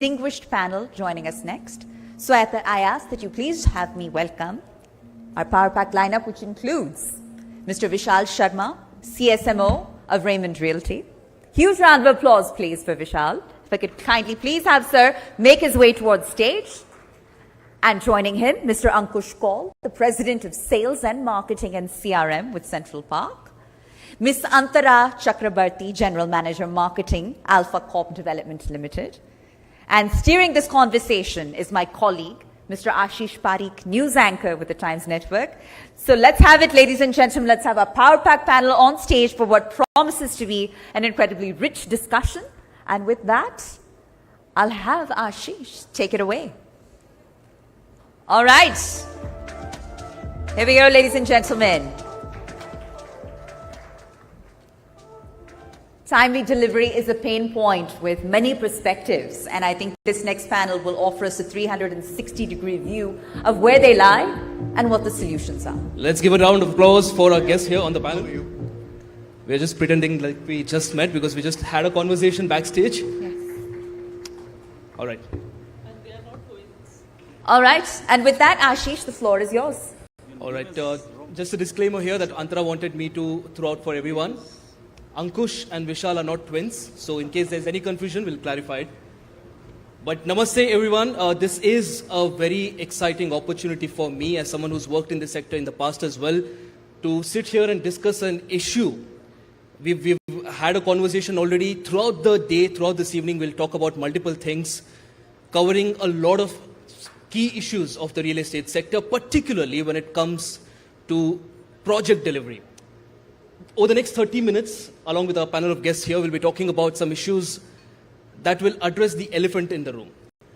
distinguished panel joining us next. So I ask that you please have me welcome our Power Pack lineup, which includes Mr. Vishal Sharma, CSMO of Raymond Realty. Huge round of applause, please, for Vishal. If I could kindly please have Sir make his way towards stage. And joining him, Mr. Ankush Kaul, the President of Sales and Marketing and CRM with Central Park. Ms. Antara Chakraborty, General Manager Marketing, Alpha Corp Development Limited. And steering this conversation is my colleague, Mr. Ashish Parikh, news anchor with the Times Network. So let's have it, ladies and gentlemen. Let's have our Power Pack panel on stage for what promises to be an incredibly rich discussion. And with that, I'll have Ashish take it away. All right. Here we go, ladies and gentlemen. Timely delivery is a pain point with many perspectives, and I think this next panel will offer us a 360-degree view of where they lie and what the solutions are. Let's give a round of applause for our guests here on the panel. We're just pretending like we just met because we just had a conversation backstage. Yes. All right. And we are not twins. All right, and with that, Ashish, the floor is yours. All right. Just a disclaimer here that Antara wanted me to throw out for everyone. Ankush and Vishal are not twins, so in case there's any confusion, we'll clarify it. But namaste, everyone. This is a very exciting opportunity for me as someone who's worked in this sector in the past as well to sit here and discuss an issue. We've had a conversation already throughout the day, throughout this evening. We'll talk about multiple things, covering a lot of key issues of the real estate sector, particularly when it comes to project delivery. Over the next 30 minutes, along with our panel of guests here, we'll be talking about some issues that will address the elephant in the room.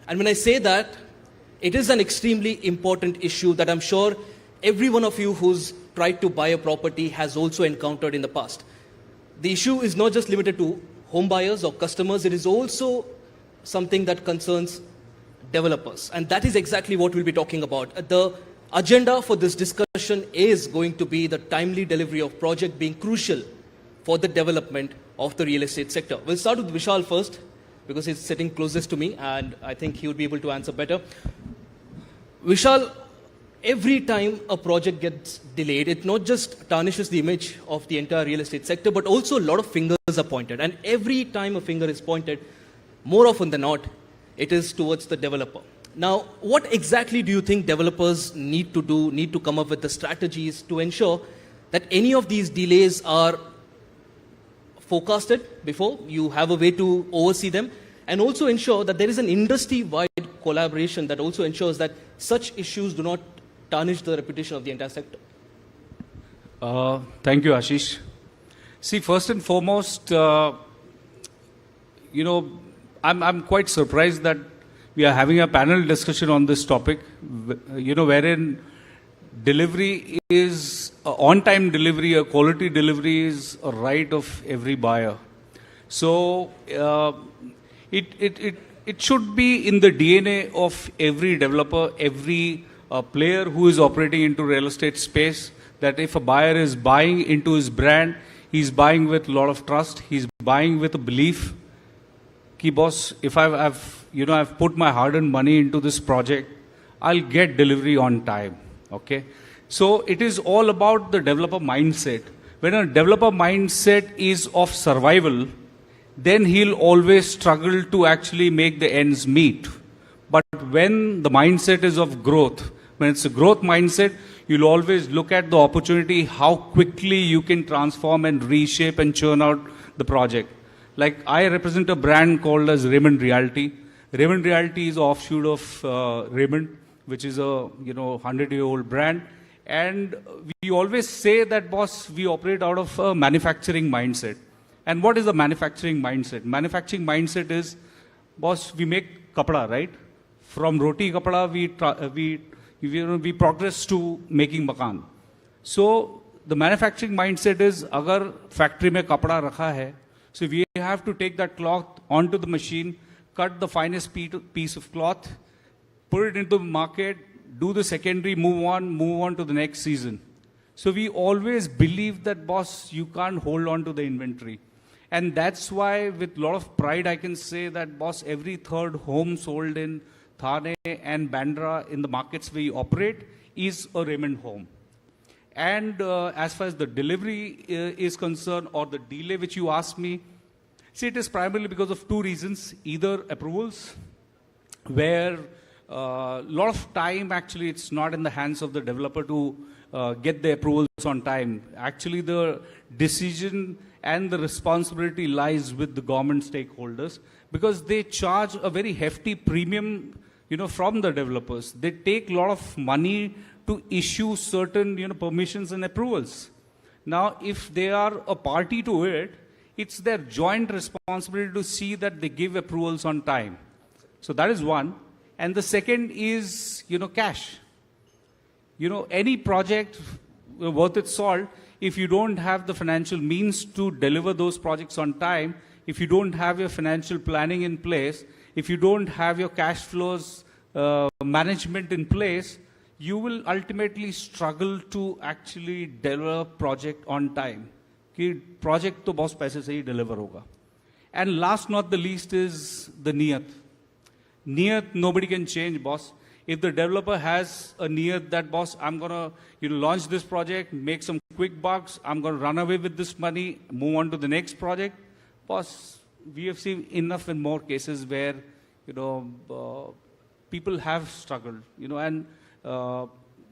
And when I say that, it is an extremely important issue that I'm sure every one of you who's tried to buy a property has also encountered in the past. The issue is not just limited to home buyers or customers, it is also something that concerns developers. And that is exactly what we'll be talking about. The agenda for this discussion is going to be the timely delivery of project being crucial for the development of the real estate sector. We'll start with Vishal first because he's sitting closest to me and I think he would be able to answer better. Vishal, every time a project gets delayed, it not just tarnishes the image of the entire real estate sector, but also a lot of fingers are pointed. And every time a finger is pointed, more often than not, it is towards the developer. Now, what exactly do you think developers need to do, need to come up with the strategies to ensure that any of these delays are forecasted before, you have a way to oversee them, and also ensure that there is an industry-wide collaboration that also ensures that such issues do not tarnish the reputation of the entire sector? Thank you, Ashish. See, first and foremost, I'm quite surprised that we are having a panel discussion on this topic, wherein delivery is, on-time delivery, a quality delivery is a right of every buyer. So it should be in the DNA of every developer, every player who is operating into real estate space, that if a buyer is buying into his brand, he's buying with a lot of trust, he's buying with a belief. Ki boss, if I've put my hard-earned money into this project, I'll get delivery on time, okay? So it is all about the developer mindset. When a developer mindset is of survival, then he'll always struggle to actually make the ends meet. But when the mindset is of growth, when it's a growth mindset, you'll always look at the opportunity, how quickly you can transform and reshape and churn out the project. Like I represent a brand called as Raymond Realty. Raymond Realty is an offshoot of Raymond, which is a 100-year-old brand. And we always say that, boss, we operate out of a manufacturing mindset. And what is the manufacturing mindset? Manufacturing mindset is, boss, we make kapda, right? From roti kapda, we progress to making makan. So the manufacturing mindset is, agar factory mein kapda rakha hai, so we have to take that cloth onto the machine, cut the finest piece of cloth, put it into the market, do the secondary, move on to the next season. So we always believe that, boss, you can't hold on to the inventory. And that's why, with a lot of pride, I can say that, boss, every third home sold in Thane and Bandra in the markets we operate is a Raymond home. And as far as the delivery is concerned, or the delay which you asked me, see, it is primarily because of two reasons. Either approvals, where a lot of time, actually, it's not in the hands of the developer to get the approvals on time. Actually, the decision and the responsibility lies with the government stakeholders, because they charge a very hefty premium, from the developers. They take a lot of money to issue certain, permissions and approvals. Now, if they are a party to it, it's their joint responsibility to see that they give approvals on time. So that is one. And the second is, cash. Any project worth its salt, if you don't have the financial means to deliver those projects on time, if you don't have your financial planning in place, if you don't have your cash flows management in place, you will ultimately struggle to actually deliver project on time. कि project तो बहुत पैसे से ही deliver होगा. And last not the least is the niyat. Niyat nobody can change, boss. If the developer has a niyat that, boss, I'm gonna launch this project, make some quick bucks, I'm gonna run away with this money, move on to the next project, boss, we have seen enough and more cases where people have struggled. And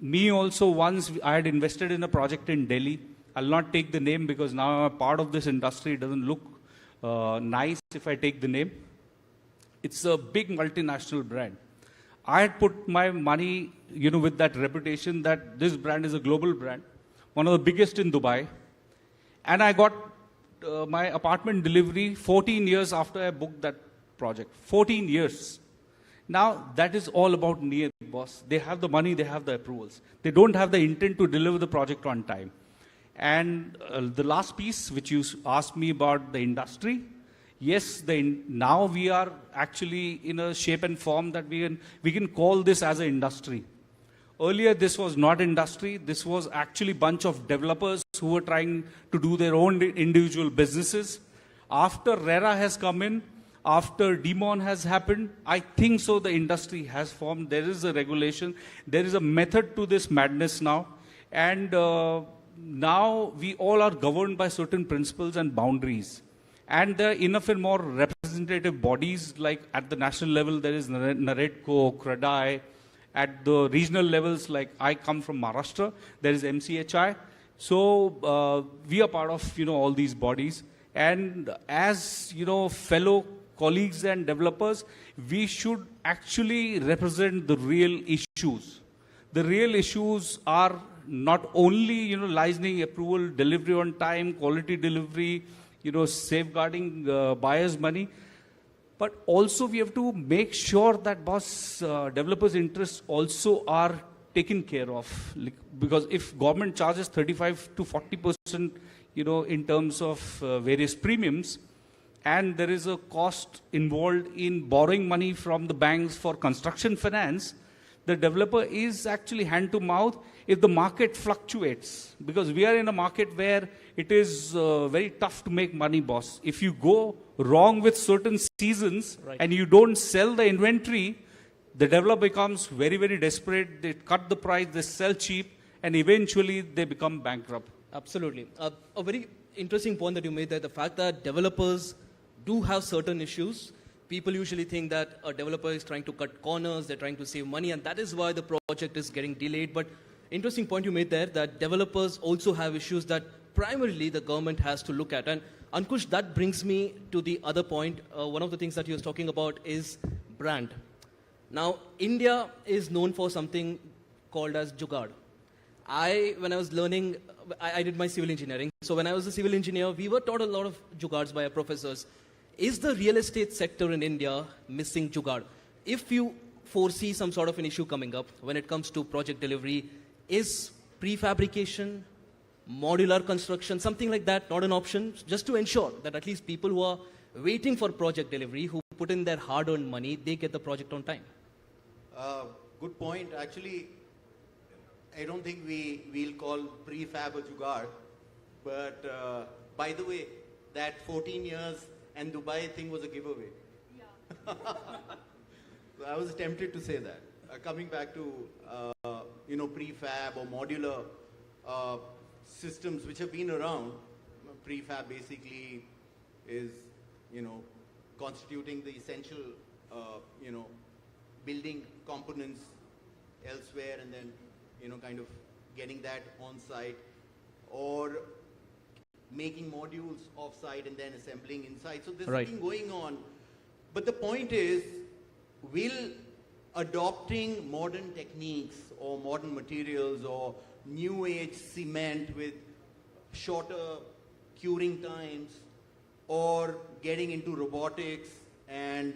me also, once I had invested in a project in Delhi. I'll not take the name because now I'm a part of this industry. It doesn't look nice if I take the name. It's a big multinational brand. I had put my money, with that reputation that this brand is a global brand, one of the biggest in Dubai. And I got my apartment delivery 14 years after I booked that project. 14 years. Now, that is all about niyat, boss. They have the money, they have the approvals. They don't have the intent to deliver the project on time. And the last piece, which you asked me about the industry, yes, now we are actually in a shape and form that we can call this as an industry. Earlier, this was not industry. This was actually a bunch of developers who were trying to do their own individual businesses. After RERA has come in, after DeMon has happened, I think so the industry has formed. There is a regulation. There is a method to this madness now. And now we all are governed by certain principles and boundaries. And there are enough and more representative bodies, like at the national level, there is NAREDCO, CREDAI. At the regional levels, like I come from Maharashtra, there is MCHI. So we are part of, all these bodies. And as, fellow colleagues and developers, we should actually represent the real issues. The real issues are not only, licensing, approval, delivery on time, quality delivery, safeguarding buyers' money, but also we have to make sure that, boss, developers' interests also are taken care of. Because if government charges 35 to 40%, in terms of various premiums, and there is a cost involved in borrowing money from the banks for construction finance, the developer is actually hand to mouth if the market fluctuates. Because we are in a market where it is very tough to make money, boss. If you go wrong with certain seasons and you don't sell the inventory, the developer becomes very, very desperate. They cut the price, they sell cheap, and eventually they become bankrupt. Absolutely. A very interesting point that you made there, the fact that developers do have certain issues. People usually think that a developer is trying to cut corners, they're trying to save money, and that is why the project is getting delayed. But interesting point you made there, that developers also have issues that primarily the government has to look at. And Ankush, that brings me to the other point. One of the things that you were talking about is brand. Now, India is known for something called as Jugar. When I was learning, I did my civil engineering. So when I was a civil engineer, we were taught a lot of Jugars by our professors. Is the real estate sector in India missing Jugar? If you foresee some sort of an issue coming up when it comes to project delivery, is prefabrication, modular construction, something like that not an option, just to ensure that at least people who are waiting for project delivery, who put in their hard-earned money, they get the project on time? Good point. Actually, I don't think we'll call prefab a jugaad. But by the way, that 14 years and Dubai thing was a giveaway. Yeah. So I was tempted to say that. Coming back to prefab or modular systems which have been around, prefab basically is constituting the essential building components elsewhere and then kind of getting that on site, or making modules off site and then assembling inside. So this has been going on. But the point is, will adopting modern techniques or modern materials or new age cement with shorter curing times, or getting into robotics and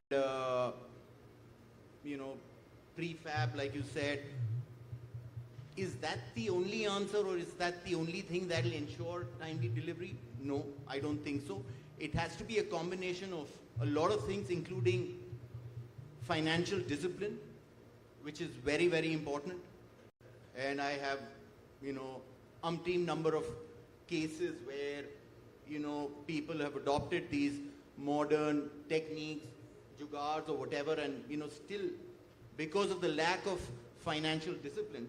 prefab, like you said, is that the only answer, or is that the only thing that will ensure timely delivery? No, I don't think so. It has to be a combination of a lot of things, including financial discipline, which is very, very important. And I have, umpteen number of cases where, people have adopted these modern techniques, jugars or whatever, and, still, because of the lack of financial discipline,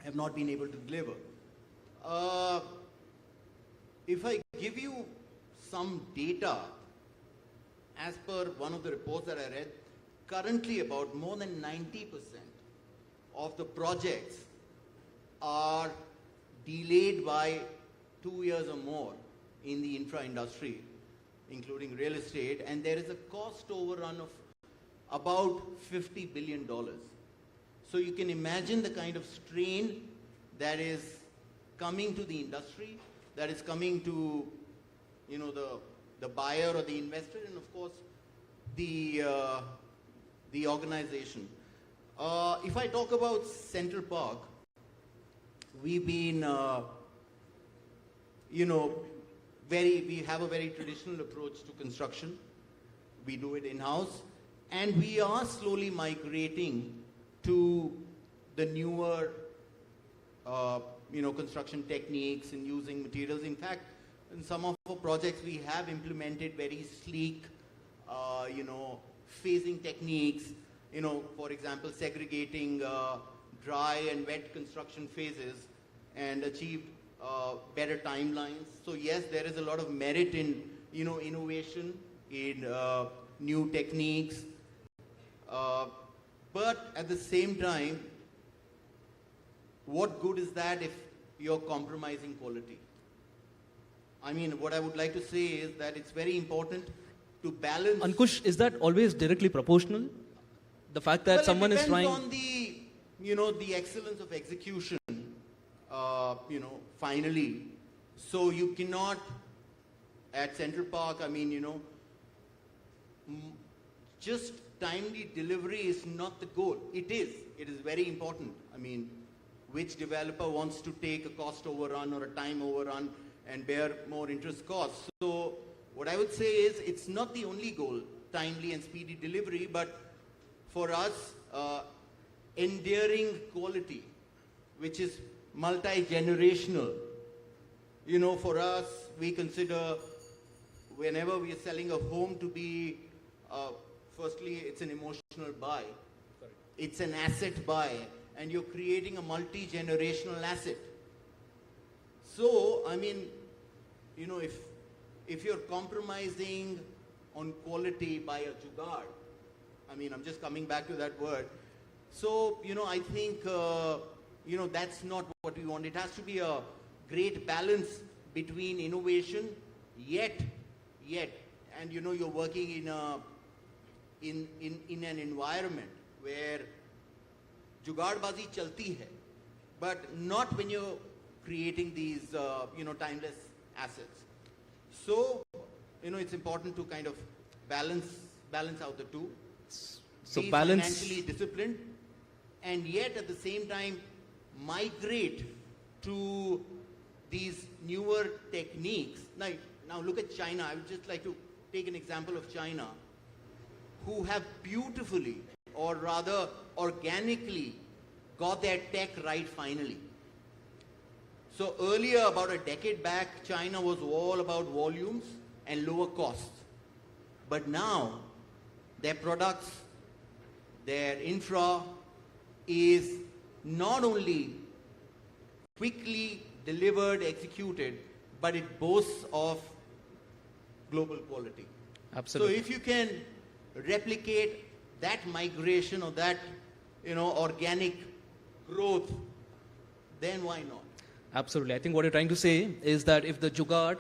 have not been able to deliver. If I give you some data, as per one of the reports that I read, currently about more than 90% of the projects are delayed by 2 years or more in the infra industry, including real estate, and there is a cost overrun of about $50 billion. So you can imagine the kind of strain that is coming to the industry, that is coming to, the buyer or the investor, and of course, the organization. If I talk about Central Park, we've been, we have a very traditional approach to construction. We do it in-house, and we are slowly migrating to the newer, construction techniques and using materials. In fact, in some of our projects, we have implemented very sleek, phasing techniques, for example, segregating dry and wet construction phases, and achieved better timelines. So yes, there is a lot of merit in, innovation, in new techniques. But at the same time, what good is that if you're compromising quality? I mean, what I would like to say is that it's very important to balance. Ankush, is that always directly proportional? The fact that someone is trying. It depends on the excellence of execution, finally. So you cannot, at Central Park, just timely delivery is not the goal. It is very important. Which developer wants to take a cost overrun or a time overrun and bear more interest costs? So what I would say is, it's not the only goal, timely and speedy delivery, but for us, enduring quality, which is multi-generational. For us, we consider whenever we are selling a home to be, firstly, it's an emotional buy. Correct. It's an asset buy, and you're creating a multi-generational asset. So, if you're compromising on quality by a jugaad, I'm just coming back to that word. So, I think, that's not what we want. It has to be a great balance between innovation, yet, and you're working in an environment where jugaadbazi chalti hai, but not when you're creating these, timeless assets. So, it's important to kind of balance out the two. So be balance. Financially disciplined, and yet at the same time migrate to these newer techniques. Now look at China. I would just like to take an example of China, who have beautifully, or rather organically, got their tech right finally. So earlier, about a decade back, China was all about volumes, and lower cost. But now, their products, their infra is not only quickly delivered, executed, but it boasts of global quality. Absolutely. So if you can replicate that migration or that, organic growth, then why not? Absolutely. I think what you're trying to say is that if the Jugaad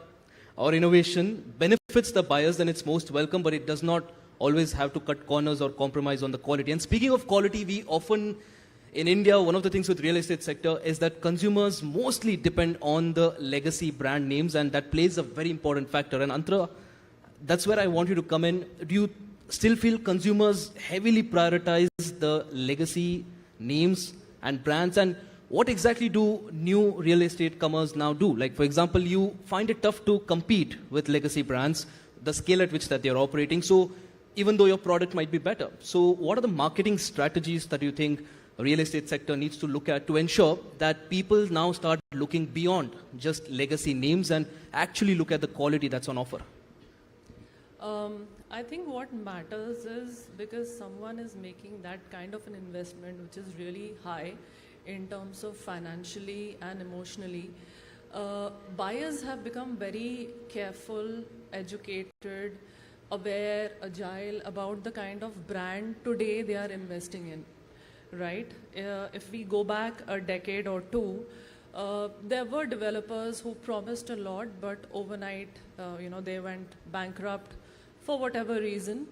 or innovation benefits the buyers, then it's most welcome, but it does not always have to cut corners or compromise on the quality. And speaking of quality, we often, in India, one of the things with real estate sector is that consumers mostly depend on the legacy brand names, and that plays a very important factor. And Antara, that's where I want you to come in. Do you still feel consumers heavily prioritize the legacy names and brands? And what exactly do new real estate comers now do? Like, for example, you find it tough to compete with legacy brands, the scale at which that they're operating. So even though your product might be better. So what are the marketing strategies that you think real estate sector needs to look at to ensure that people now start looking beyond just legacy names and actually look at the quality that's on offer? I think what matters is because someone is making that kind of an investment, which is really high in terms of financially and emotionally, buyers have become very careful, educated, aware, agile about the kind of brand today they are investing in, right? If we go back a decade or two, there were developers who promised a lot, but overnight, they went bankrupt for whatever reason.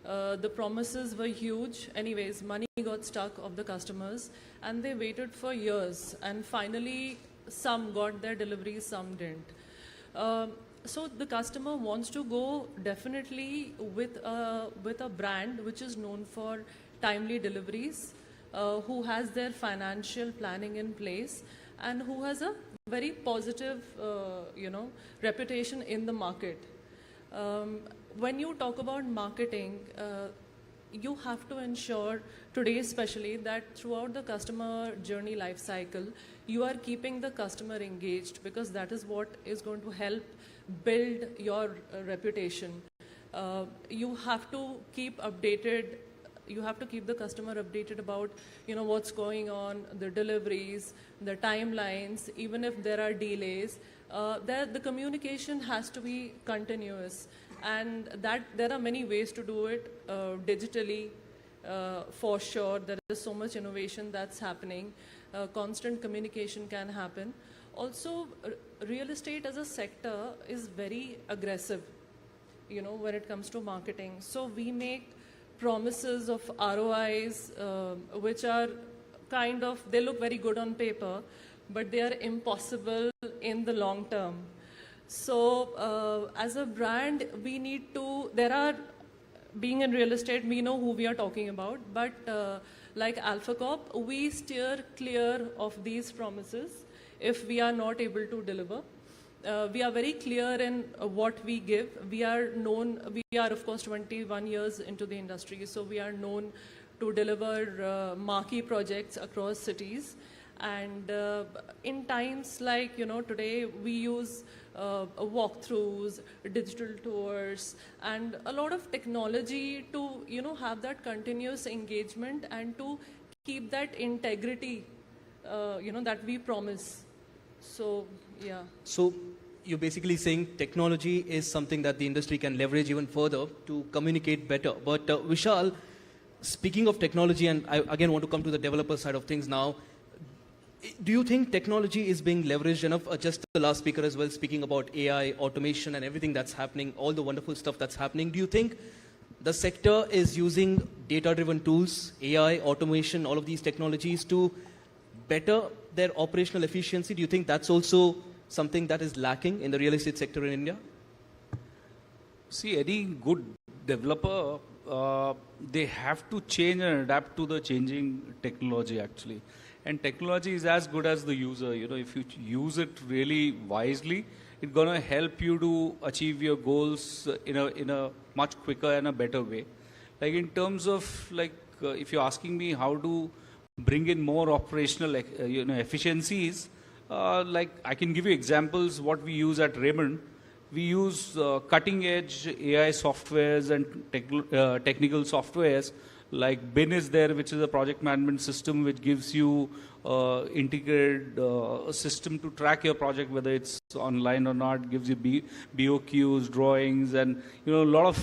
The promises were huge. Anyways, money got stuck of the customers, and they waited for years. And finally, some got their deliveries, some didn't. So the customer wants to go definitely with a brand which is known for timely deliveries, who has their financial planning in place, and who has a very positive, reputation in the market. When you talk about marketing, you have to ensure today especially that throughout the customer journey life cycle, you are keeping the customer engaged, because that is what is going to help build your reputation. You have to keep updated. You have to keep the customer updated about, what's going on, the deliveries, the timelines, even if there are delays. The communication has to be continuous, and that there are many ways to do it digitally. For sure, there is so much innovation that's happening. Constant communication can happen. Also, real estate as a sector is very aggressive, when it comes to marketing. So we make promises of ROIs, which are they look very good on paper, but they are impossible in the long term. So as a brand, we need to, being in real estate, we know who we are talking about, but like Alpha Corp, we steer clear of these promises if we are not able to deliver. We are very clear in what we give. We are of course 21 years into the industry, so we are known to deliver marquee projects across cities. And in times like, today, we use walkthroughs, digital tours, and a lot of technology to, have that continuous engagement and to keep that integrity, that we promise. So, yeah. So you're basically saying technology is something that the industry can leverage even further to communicate better. But Vishal, speaking of technology, and I again want to come to the developer side of things now, do you think technology is being leveraged enough? Just the last speaker as well, speaking about AI, automation, and everything that's happening, all the wonderful stuff that's happening. Do you think the sector is using data-driven tools, AI, automation, all of these technologies to better their operational efficiency? Do you think that's also something that is lacking in the real estate sector in India? See, any good developer, they have to change and adapt to the changing technology actually. And technology is as good as the user. If you use it really wisely, it's going to help you to achieve your goals in a much quicker and a better way. Like in terms of if you're asking me how to bring in more operational efficiencies, I can give you examples what we use at Raymond. We use cutting-edge AI softwares and technical softwares. Like BIN is there, which is a project management system which gives you integrated system to track your project, whether it's online or not, gives you BOQs, drawings, and a lot of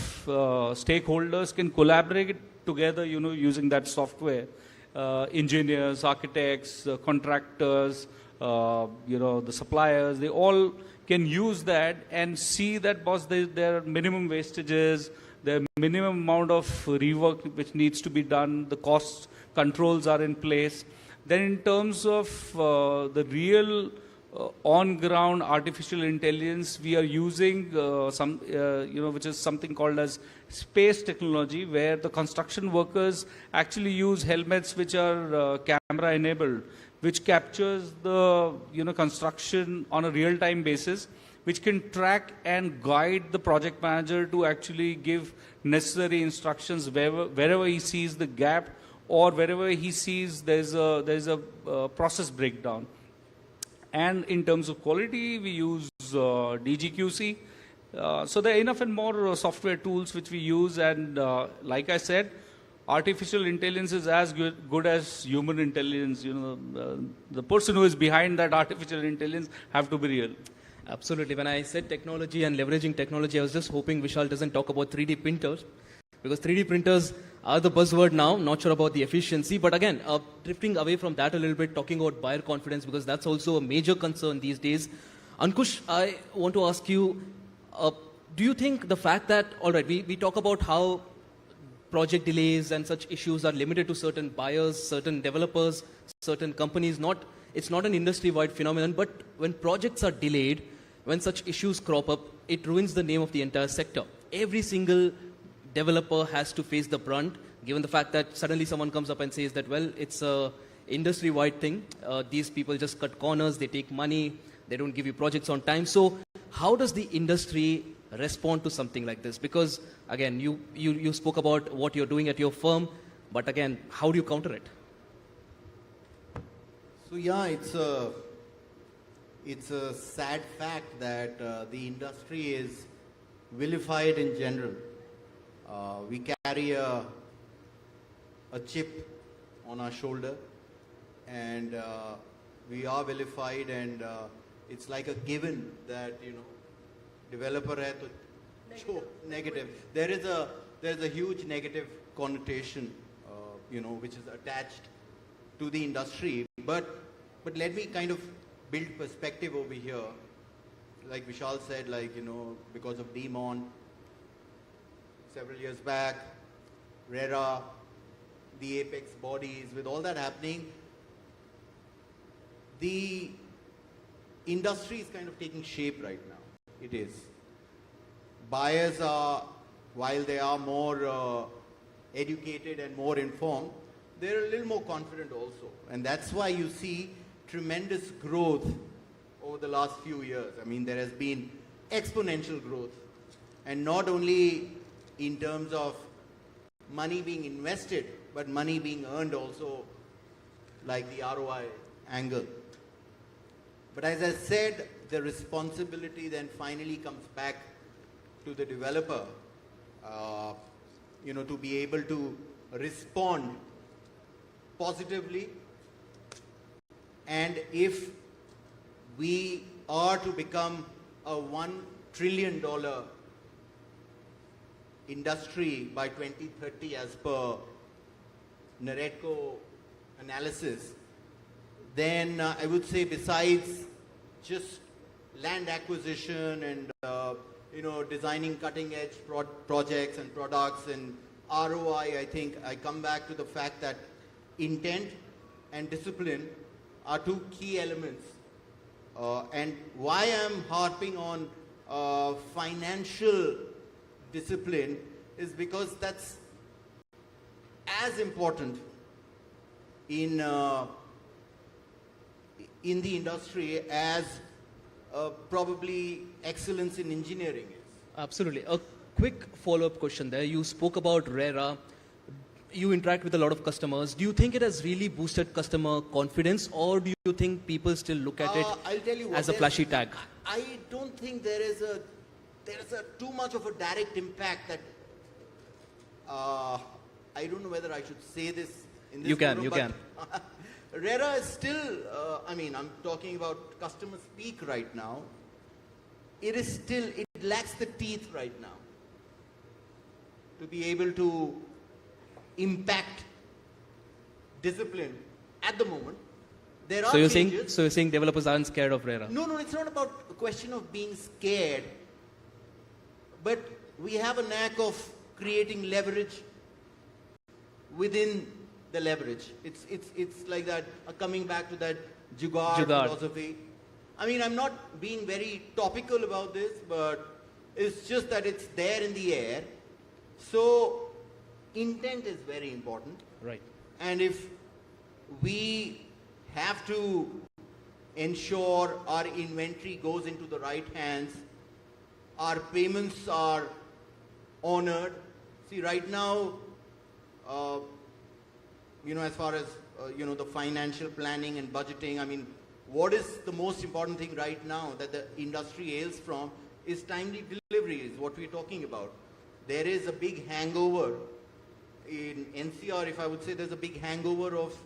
stakeholders can collaborate together, using that software. Engineers, architects, contractors, the suppliers, they all can use that and see that, boss, there are minimum wastages, the minimum amount of rework which needs to be done, the cost controls are in place. Then in terms of the real on-ground artificial intelligence, we are using which is something called as space technology, where the construction workers actually use helmets which are camera enabled, which captures the construction on a real-time basis, which can track and guide the project manager to actually give necessary instructions wherever he sees the gap or wherever he sees there's a process breakdown. And in terms of quality, we use DGQC. So there are enough and more software tools which we use, and like I said, artificial intelligence is as good as human intelligence. The person who is behind that artificial intelligence have to be real. Absolutely. When I said technology and leveraging technology, I was just hoping Vishal doesn't talk about 3D printers, because 3D printers are the buzzword now. Not sure about the efficiency, but again, drifting away from that a little bit, talking about buyer confidence, because that's also a major concern these days. Ankush, I want to ask you, do you think the fact that, all right, we talk about how project delays and such issues are limited to certain buyers, certain developers, certain companies, it's not an industry-wide phenomenon, but when projects are delayed, when such issues crop up, it ruins the name of the entire sector. Every single developer has to face the brunt, given the fact that suddenly someone comes up and says that, well, it's a industry-wide thing. These people just cut corners, they take money, they don't give you projects on time. So how does the industry respond to something like this? Because again, you spoke about what you're doing at your firm, but again, how do you counter it? So yeah, it's a sad fact that the industry is vilified in general. We carry a chip on our shoulder, and we are vilified, and it's like a given that developer hai to negative. There is a huge negative connotation, which is attached to the industry. But let me kind of build perspective over here. Like Vishal said, because of Demon, several years back, RERA, the apex bodies, with all that happening, the industry is kind of taking shape right now. It is. Buyers are, while they are more educated and more informed, they're a little more confident also. And that's why you see tremendous growth over the last few years. I mean, there has been exponential growth. And not only in terms of money being invested, but money being earned also, like the ROI angle. But as I said, the responsibility then finally comes back to the developer, to be able to respond positively. And if we are to become a $1 trillion industry by 2030 as per Naretco analysis, then I would say besides just land acquisition and designing cutting edge projects and products and ROI, I think I come back to the fact that intent and discipline are two key elements. And why I'm harping on financial discipline is because that's as important in the industry as probably excellence in engineering is. Absolutely. A quick follow-up question there. You spoke about RERA. You interact with a lot of customers. Do you think it has really boosted customer confidence, or do you think people still look at it I'll tell you as a flashy tag? I don't think there is a there's too much of a direct impact that I don't know whether I should say this in this You can, forum, you but can. RERA is still, I mean, I'm talking about customer speak right now. It is still, it lacks the teeth right now to be able to impact discipline at the moment. There are So you're changes. saying developers aren't scared of RERA? No, it's not about a question of being scared, but we have a knack of creating leverage within the leverage. It's like that, coming back to that Jugar philosophy. I mean, I'm not being very topical about this, but it's just that it's there in the air. So, intent is very important. Right. And if we have to ensure our inventory goes into the right hands, our payments are honored. See, right now, as far as, the financial planning and budgeting, I mean, what is the most important thing right now that the industry ails from is timely delivery, is what we're talking about. There is a big hangover in NCR, if I would say there's a big hangover of,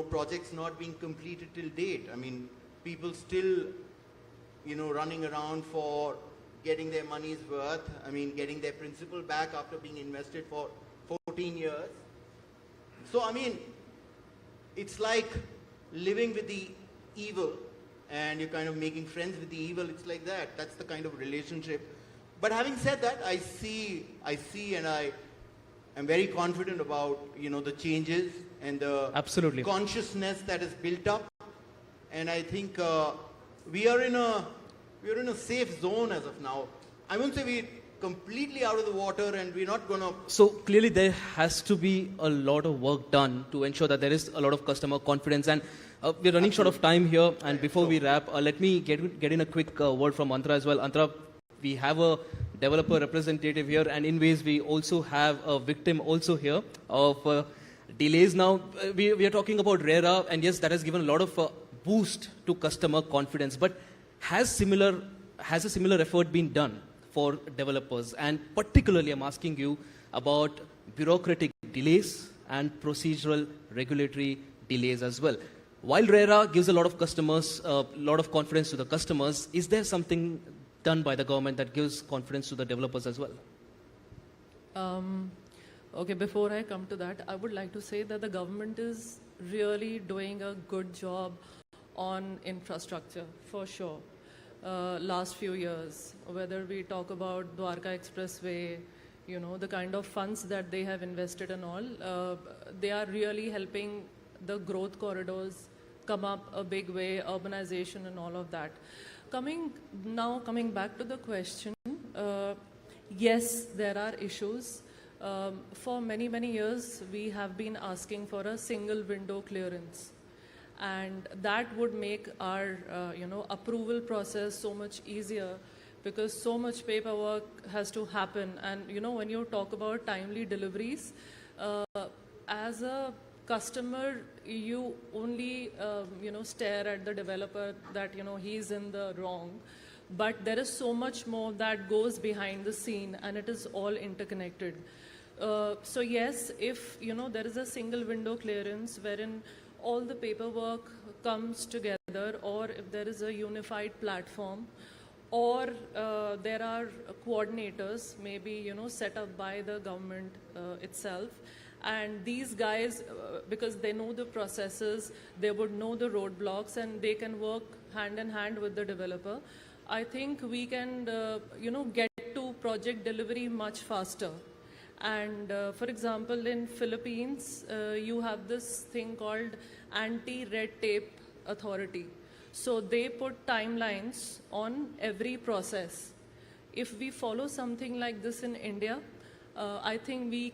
projects not being completed till date. I mean, people still, running around for getting their money's worth. I mean, getting their principal back after being invested for 14 years. So, I mean, it's like living with the evil and you're kind of making friends with the evil. It's like that. That's the kind of relationship. But having said that, I see and I am very confident about, the changes and the Absolutely. consciousness that is built up. And I think we are in a safe zone as of now. I won't say we're completely out of the water and we're not going to... So clearly there has to be a lot of work done to ensure that there is a lot of customer confidence, and we're running short of time here, and before we wrap, let me get in a quick word from Antara as well. Antara, we have a developer representative here, and in ways we also have a victim also here of delays. Now we are talking about RERA, and yes, that has given a lot of boost to customer confidence, but has a similar effort been done for developers? And particularly I'm asking you about bureaucratic delays and procedural regulatory delays as well. While RERA gives a lot of customers, a lot of confidence to the customers, is there something done by the government that gives confidence to the developers as well? Okay, before I come to that, I would like to say that the government is really doing a good job on infrastructure, for sure. Last few years, whether we talk about Dwarka Expressway, the kind of funds that they have invested and all, they are really helping the growth corridors come up a big way, urbanization and all of that. Coming back to the question, yes, there are issues. For many, many years, we have been asking for a single window clearance. And that would make our, approval process so much easier, because so much paperwork has to happen. And, when you talk about timely deliveries, as a customer, you only, stare at the developer that, he's in the wrong. But there is so much more that goes behind the scene, and it is all interconnected. So yes, if, there is a single window clearance wherein all the paperwork comes together, or if there is a unified platform, or there are coordinators maybe set up by the government itself, and these guys, because they know the processes, they would know the roadblocks, and they can work hand in hand with the developer. I think we can get to project delivery much faster. And for example, in Philippines, you have this thing called Anti-Red Tape Authority. So they put timelines on every process. If we follow something like this in India, I think we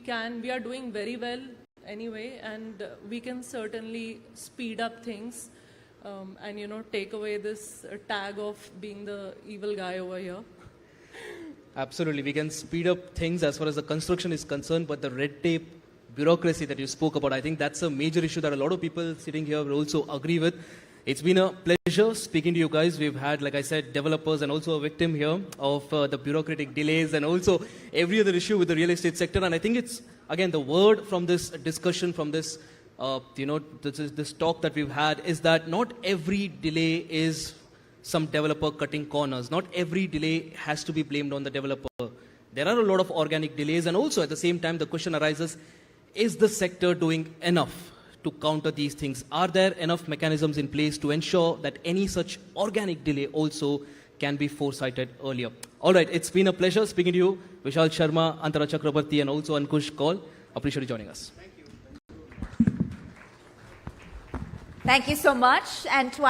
are doing very well anyway, and we can certainly speed up things and take away this tag of being the evil guy over here. Absolutely, we can speed up things as far as the construction is concerned, but the red tape bureaucracy that you spoke about, I think that's a major issue that a lot of people sitting here will also agree with. It's been a pleasure speaking to you guys. We've had, like I said, developers and also a victim here of the bureaucratic delays and also every other issue with the real estate sector. And I think it's, again, the word from this discussion, from this, this talk that we've had is that not every delay is some developer cutting corners. Not every delay has to be blamed on the developer. There are a lot of organic delays, and also at the same time, the question arises, is the sector doing enough to counter these things? Are there enough mechanisms in place to ensure that any such organic delay also can be foresighted earlier? All right, it's been a pleasure speaking to you, Vishal Sharma, Antara Chakraborty, and also Ankush Kaul. Appreciate you joining us. Thank you so much. And to